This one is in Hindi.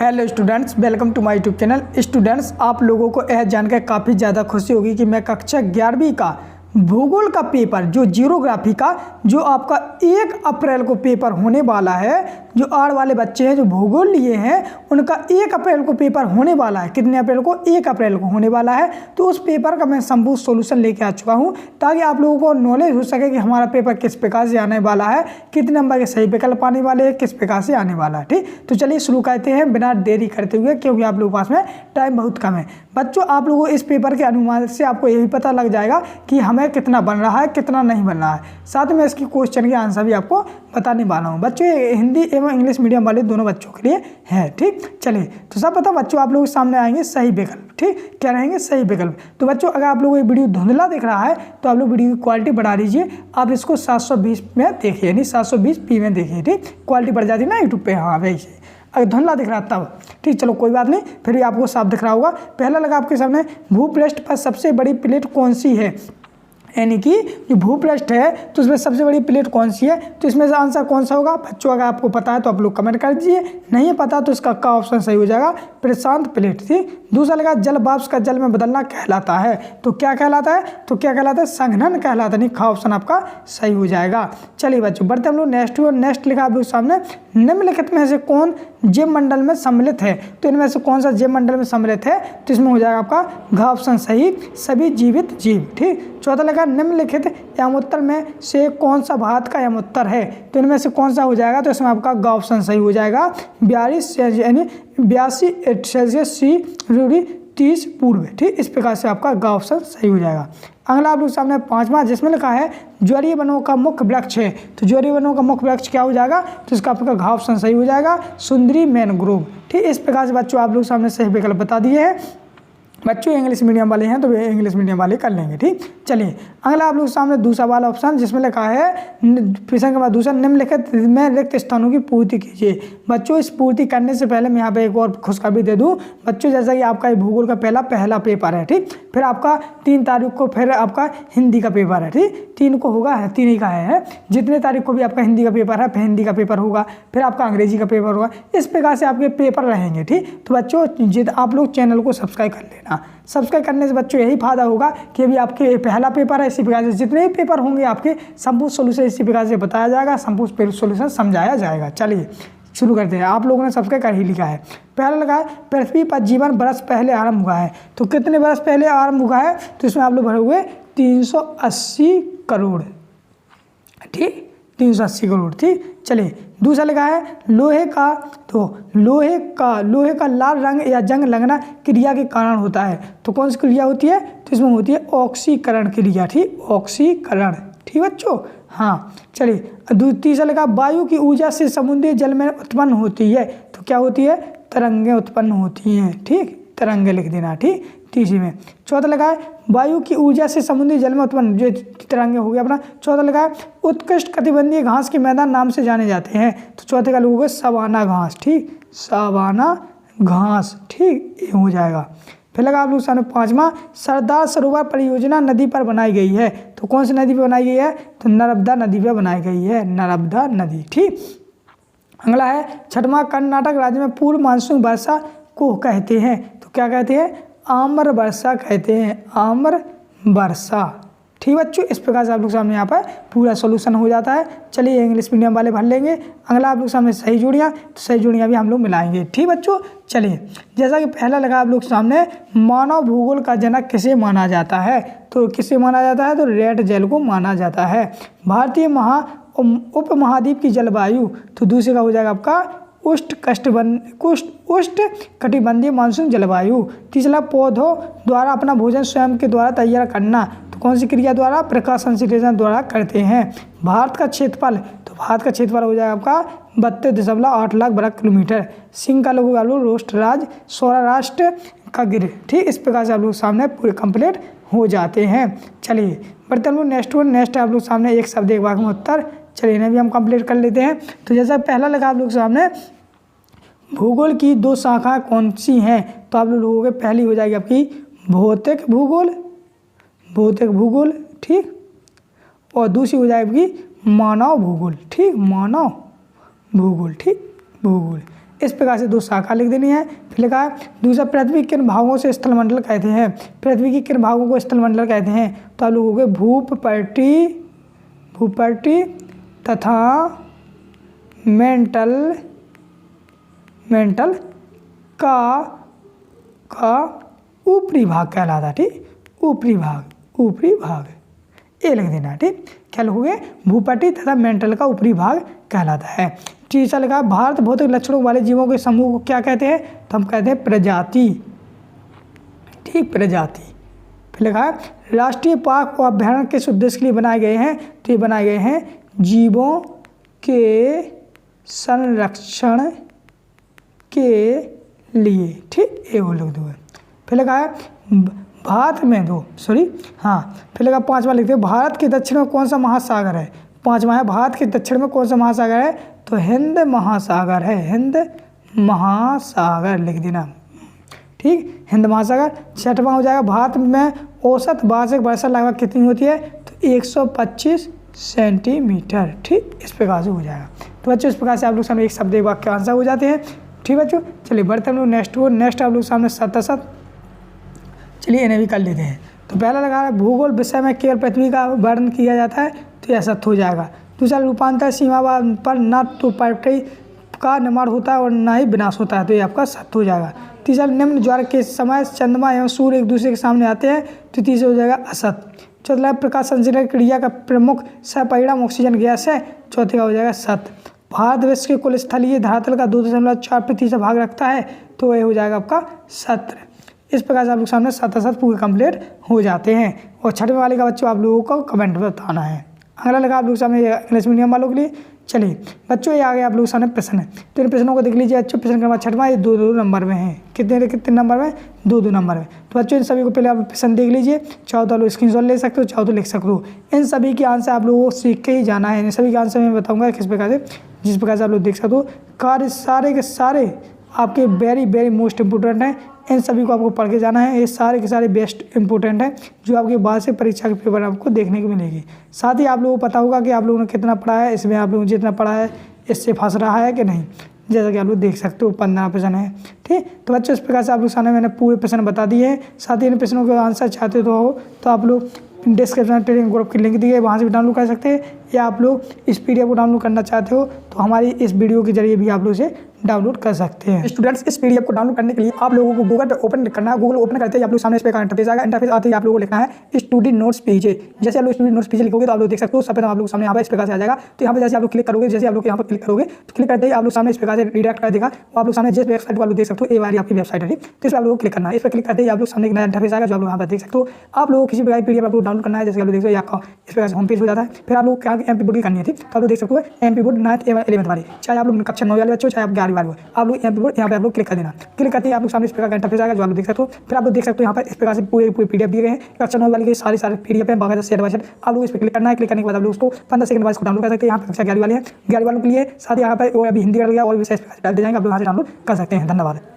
Hello students, welcome to my YouTube channel. Students, आप लोगों को यह जानकर काफ़ी ज़्यादा खुशी होगी कि मैं कक्षा 11वीं का भूगोल का पेपर जो जियोग्राफी का जो आपका 1 अप्रैल को पेपर होने वाला है, जो आड़ वाले बच्चे हैं जो भूगोल लिए हैं उनका 1 अप्रैल को पेपर होने वाला है। कितने अप्रैल को? 1 अप्रैल को होने वाला है। तो उस पेपर का मैं संपूर्ण सॉल्यूशन लेके आ चुका हूँ ताकि आप लोगों को नॉलेज हो सके कि हमारा पेपर किस प्रकार से आने वाला है, कितने नंबर के सही विकल्प आने वाले हैं, किस प्रकार से आने वाला है। ठीक, तो चलिए शुरू करते हैं बिना देरी करते हुए, क्योंकि आप लोगों के पास में टाइम बहुत कम है। बच्चों, आप लोगों को इस पेपर के अनुमान से आपको यही पता लग जाएगा कि हमें कितना बन रहा है, कितना नहीं बन रहा है। साथ में इसकी क्वेश्चन के आंसर भी आपको बताने वाला हूँ। बच्चों, हिंदी एवं इंग्लिश मीडियम वाले दोनों बच्चों के लिए है। ठीक, चलिए तो सब पता बच्चों आप लोगों के सामने आएंगे सही विकल्प। ठीक, क्या रहेंगे? सही विकल्प। तो बच्चों, अगर आप लोगों को ये वीडियो धुंधला दिख रहा है तो आप लोग वीडियो की क्वालिटी बढ़ा लीजिए। आप इसको 720 में देखिए, यानी 720p में देखिए। ठीक, क्वालिटी बढ़ जाती है ना यूट्यूब पे। हाँ वैसे अगर धुंधला दिख रहा तब ठीक, चलो कोई बात नहीं, फिर भी आपको साफ दिख रहा होगा। पहला लगा आपके सामने, भूपृष्ठ पर सबसे बड़ी प्लेट कौन सी है? यानी कि जो भूपृष्ठ है तो उसमें सबसे बड़ी प्लेट कौन सी है? तो इसमें से आंसर कौन सा होगा? बच्चों, अगर आपको पता है तो आप लोग कमेंट कर दीजिए, नहीं पता तो इसका का ऑप्शन सही हो जाएगा, प्रशांत प्लेट थी। दूसरा लगा, जल वाष्प का जल में बदलना कहलाता है। तो क्या कहलाता है? तो क्या कहलाता है? संघनन कहलाता है। नहीं, का ऑप्शन आपका सही हो जाएगा। चलिए बच्चों, बढ़ते हम लोग नेक्स्ट। नेक्स्ट लिखा आप लोग सामने, निम्नलिखित में से कौन जैव मंडल में सम्मिलित है? तो इनमें से कौन सा जैव मंडल में सम्मिलित है? तो इसमें हो जाएगा आपका घ ऑप्शन सही, सभी जीवित जीव। ठीक, चौथा लगा, निम्नलिखित यमोत्तर में से कौन सा भारत का यमोत्तर है? तो इनमें से कौन सा हो जाएगा? तो इसमें आपका ग ऑप्शन सही हो जाएगा, 82°C 30 ठीक, इस प्रकार से आपका ग ऑप्शन सही हो जाएगा। अगला आप लोग सामने 5वां, जिसमें लिखा है ज्वारीय वनों का मुख्य वृक्ष है। तो ज्वारीय वनों का मुख्य वृक्ष क्या हो जाएगा? तो इसका आपका घ ऑप्शन सही हो जाएगा, सुंदरी मैनग्रोव। ठीक, इस प्रकार से बच्चों आप लोग सामने सही विकल्प बता दिए हैं। बच्चों इंग्लिश मीडियम वाले हैं तो वे इंग्लिश मीडियम वाले कर लेंगे। ठीक, चलिए अगला आप लोग सामने दूसरा वाला ऑप्शन, जिसमें लिखा है प्रश्न के बाद दूसरा, निम्नलिखित में रिक्त स्थानों की पूर्ति कीजिए। बच्चों, इस पूर्ति करने से पहले मैं यहाँ पे एक और खुशखबरी दे दूँ। बच्चों, जैसा कि आपका ये भूगोल का पहला पेपर है। ठीक, फिर आपका 3 तारीख को फिर आपका हिंदी का पेपर है। ठीक, 3 को होगा, है 3 ही का है। जितने तारीख को भी आपका हिंदी का पेपर है, फिर हिंदी का पेपर होगा, फिर आपका अंग्रेजी का पेपर होगा। इस प्रकार से आपके पेपर रहेंगे। ठीक, तो बच्चों आप लोग चैनल को सब्सक्राइब कर लेना। सब्सक्राइब करने से बच्चों यही फायदा होगा कि अभी आपके पहला पेपर है, इसी प्रकार से जितने भी पेपर होंगे आपके संपूर्ण सोल्यूशन इसी प्रकार से बताया जाएगा, संपूर्ण सोल्यूशन समझाया जाएगा। चलिए शुरू करते हैं। आप लोगों ने सब्सक्राइब कर ही लिखा है। पहला लगा है, पृथ्वी पर जीवन वर्ष पहले आरंभ हुआ है। तो कितने वर्ष पहले आरंभ हुआ है? तो इसमें आप लोग भरे हुए 380 करोड़। ठीक, 380 करोड़। ठीक, चलिए दूसरा लिखा है, लोहे का लाल रंग या जंग लगना क्रिया के कारण होता है। तो कौन सी क्रिया होती है? तो इसमें होती है ऑक्सीकरण क्रिया। ठीक, ऑक्सीकरण। ठीक बच्चों, हाँ चलिए। तीसरा लिखा, वायु की ऊर्जा से समुद्री जल में उत्पन्न होती है। तो क्या होती है? तरंगें उत्पन्न होती हैं। ठीक, तरंगे लिख देना। ठीक, तीसरी में। चौथा लगा है, वायु की ऊर्जा से समुद्री जल में उत्पन्न, जो तरंगे हो गया अपना। चौथा लगा है, उत्कृष्ट कटिबंधीय घास के मैदान नाम से जाने जाते हैं। तो चौथे का लोगों को सवाना घास। ठीक, सवाना घास। ठीक, ये हो जाएगा। फिर लगा आप लोग सामने 5वां, सरदार सरोवर परियोजना नदी पर बनाई गई है। तो कौन सी नदी पर बनाई गई है? तो नर्मदा नदी पर बनाई गई है, नर्मदा नदी। ठीक, अगला है 6वां, कर्नाटक राज्य में पूर्व मानसून वर्षा को कहते हैं। तो क्या कहते हैं? आम्र वर्षा कहते हैं, आम्र वर्षा। ठीक बच्चों, इस प्रकार से आप लोग सामने यहाँ पर पूरा सॉल्यूशन हो जाता है। चलिए इंग्लिश मीडियम वाले भर लेंगे। अगला आप लोग सामने सही जोड़ियाँ, तो सही जोड़ियाँ भी हम लोग मिलाएंगे। ठीक बच्चों, चलिए जैसा कि पहला लगा आप लोग सामने, मानव भूगोल का जनक किसे माना जाता है? तो किसे माना जाता है? तो रेड जेल को माना जाता है। भारतीय उपमहाद्वीप की जलवायु, तो दूसरे का हो जाएगा आपका उष्ण कटिबंधीय मानसून जलवायु। तीसरा, पौधों द्वारा अपना भोजन स्वयं के द्वारा तैयार करना। तो कौन सी क्रिया द्वारा? प्रकाश संश्लेषण द्वारा करते हैं। भारत का क्षेत्रफल, तो भारत का क्षेत्रफल हो जाएगा आपका 32.8 लाख वर्ग किलोमीटर। सिंह का लोगो रोस्ट राज, सौराष्ट्र का गिर। ठीक, इस प्रकार से आप लोग सामने पूरे कंप्लीट हो जाते हैं। चलिए बढ़ते हम लोग नेक्स्ट आप लोग सामने एक शब्द एक वाक्य में उत्तर। चलिए इन्हें भी हम कंप्लीट कर लेते हैं। तो जैसा पहला लगा आप लोग सामने, भूगोल की 2 शाखाएं कौन सी हैं? तो आप लोगों के पहली हो जाएगी आपकी भौतिक भूगोल। ठीक, और दूसरी हो जाएगी मानव भूगोल। ठीक, मानव भूगोल। ठीक, भूगोल। इस प्रकार से 2 शाखा लिख देनी है। फिर लिखा है दूसरा, पृथ्वी के किन भागों से स्थलमंडल कहते हैं? पृथ्वी के किन भागों को स्थलमंडल कहते हैं? तो आप लोगों के भूपट्टी तथा मेंटल का ऊपरी भाग कहलाता है। ठीक, ऊपरी भाग ये लिख देना। ठीक, क्या लिखोगे? भूपट्टी तथा मेंटल का ऊपरी भाग कहलाता है। तीसरा लिखा, भारत भौतिक लक्षणों वाले जीवों के समूह को क्या कहते हैं? तो हम कहते हैं प्रजाति। ठीक, प्रजाति। फिर लिखा है राष्ट्रीय पार्क और अभ्यारण्य किस उद्देश्य के लिए बनाए गए हैं? तो ये बनाए गए हैं जीवों के संरक्षण के लिए। ठीक, ये वो लिख दो। फिर लिखा है भारत में फिर लगा 5वां लिखते हैं भारत के दक्षिण में कौन सा महासागर है? 5वां है भारत के दक्षिण में कौन सा महासागर है? तो हिंद महासागर है। हिंद महासागर लिख देना। ठीक, हिंद महासागर। 6वां हो जाएगा भारत में औसत वार्षिक वर्षा लगभग कितनी होती है? तो 125 सेंटीमीटर। ठीक, इस प्रकार से हो जाएगा। तो बच्चों इस प्रकार से आप लोग सामने एक शब्द एक वाक्य आंसर हो जाते हैं। ठीक बच्चों, चलिए बढ़ते हम लोग नेक्स्ट आप लोग सामने सतसत। चलिए इन्हें भी कर लेते हैं। तो पहला लगा है भूगोल विषय में केवल पृथ्वी का वर्णन किया जाता है, तो यह सत्य हो जाएगा। दूसरा, रूपांतर सीमा पर न तो पृथ्वी का निर्माण होता है और न ही विनाश होता है, तो ये आपका सत्य हो जाएगा। तीसरा, निम्न ज्वार के समय चंद्रमा एवं सूर्य एक दूसरे के सामने आते हैं, तो तीसरा हो जाएगा असत्य। चौथा, प्रकाश संश्लेषण क्रिया का प्रमुख सहपरिणाम ऑक्सीजन गैस है, चौथे का हो जाएगा सत्य। भारत विश्व के कुल स्थलीय धरातल का 2.4% भाग रखता है, तो ये हो जाएगा आपका सत्य। इस प्रकार से आप लोग सामने सत पूरे कंप्लीट हो जाते हैं। और 6वें वाले का बच्चों आप लोगों को कमेंट में बताना है। अगला लगा आप लोग सामने इंग्लिश मीडियम वालों के लिए। चलिए बच्चों, ये आ गए आप लोग सामने प्रश्न है, तो इन प्रश्नों को देख लीजिए। अच्छे प्रश्न के बाद 6वां ये 2-2 नंबर में है। कितने नंबर में? 2-2 नंबर में। तो बच्चों इन सभी को पहले आप प्रश्न देख लीजिए। चाहो तो आप लोग स्क्रीनशॉट ले सकते हो, चाहो तो लिख सकते हो। इन सभी के आंसर आप लोगों को सीख के ही जाना है। इन सभी के आंसर मैं बताऊँगा किस प्रकार से, जिस प्रकार से आप लोग देख सकते हो। कार्य सारे के सारे आपके वेरी मोस्ट इंपॉर्टेंट हैं। इन सभी को आपको पढ़ के जाना है। ये सारे के सारे बेस्ट इंपॉर्टेंट हैं, जो आपके वार्षिक परीक्षा के पेपर आपको देखने को मिलेगी। साथ ही आप लोगों को पता होगा कि आप लोगों ने कितना पढ़ा है, इसमें आप लोगों ने जितना पढ़ा है इससे फंस रहा है कि नहीं। जैसा कि आप लोग देख सकते हो 15 प्रश्न है। ठीक, तो बच्चों इस प्रकार से आप लोग सामने मैंने पूरे प्रश्न बता दिए हैं। साथ ही इन प्रश्नों के आंसर चाहते तो आप लोग डिस्क्रिप्शन में टेलीग्राम ग्रुप की लिंक दी है, वहाँ से भी डाउनलोड कर सकते हैं। या आप लोग इस पीडीएफ को डाउनलोड करना चाहते हो तो हमारी इस वीडियो के जरिए भी आप लोग इसे डाउनलोड कर सकते हैं। स्टूडेंट्स, इस पीडीएफ को डाउनलोड करने के लिए आप लोगों को गूगल ओपन करना है। गूगल ओपन करते ही आप लोग सामने इस प्रकार इंटरफेस आएगा। इंटरफेस आते ही आप लोगों को लिखना है स्टूडेंट नोट्स पेज। जैसे आप लोग स्टूडेंट नोट्स पेज लिखोगे तो आप लोग देख सकते हो सब आप लोग सामने यहाँ पर इस प्रकार से आ जाएगा। तो यहाँ पर जैसे आप लोग क्लिक करोगे, जैसे आप लोग यहाँ पर क्लिक करोगे तो क्लिक करते ही आप लोग सामने इस प्रकार से रिडायरेक्ट कर देगा। आप लोग सामने जिस वेबसाइट को आप लोग देख सकते हो, ये वाली आपकी वेबसाइट है। तो इस पर आप लोग क्लिक करना है। इस पर क्लिक करते ही आप लोग सामने एक नया इंटरफेस आएगा, जो आप लोग यहाँ पर देख सकते हो। आप लोग किसी प्रकार की पीडीएफ आप लोग डाउनलोड करना है, जैसे आप लोग देख सकते हो इस प्रकार से होम पेज हो जाता है। फिर आप लोग क्या एमपी बोर्ड की करनी है। ठीक, तो आप लोग देख सकते हो एमपी बोर्ड 9th 11th वाली, चाहे आप लोग कक्षा 9 वाले बच्चों, चाहे आप 11वीं वाले हो, आप लोग एमपी बोर्ड यहाँ पे आप लोग क्लिक कर देना। क्लिक करते ही आप लोग सामने इस प्रकार का इंटरफेस आएगा, जो आप लोग देख सकते हो। फिर आप लोग देख सकते हो यहाँ पर इस प्रकार से पूरे पीडीएफ दिए गए हैं। कक्षा 9 वाले के सारे पीडीएफ है, बाकायदा सेट बाय सेट। आप लोग इस पर क्लिक करना है। क्लिक करने के बाद आप लोग उसको 15 सेकंड बाद इसको डाउनलोड कर सकते हैं। यहाँ पर कक्षा 11 वाले हैं, 11 वालों के लिए साथ ही यहाँ पर वो अभी हिंदी कर लिया और भी डाल दे जाएंगे, आप लोग यहाँ से डाउनलोड कर सकते हैं। धन्यवाद।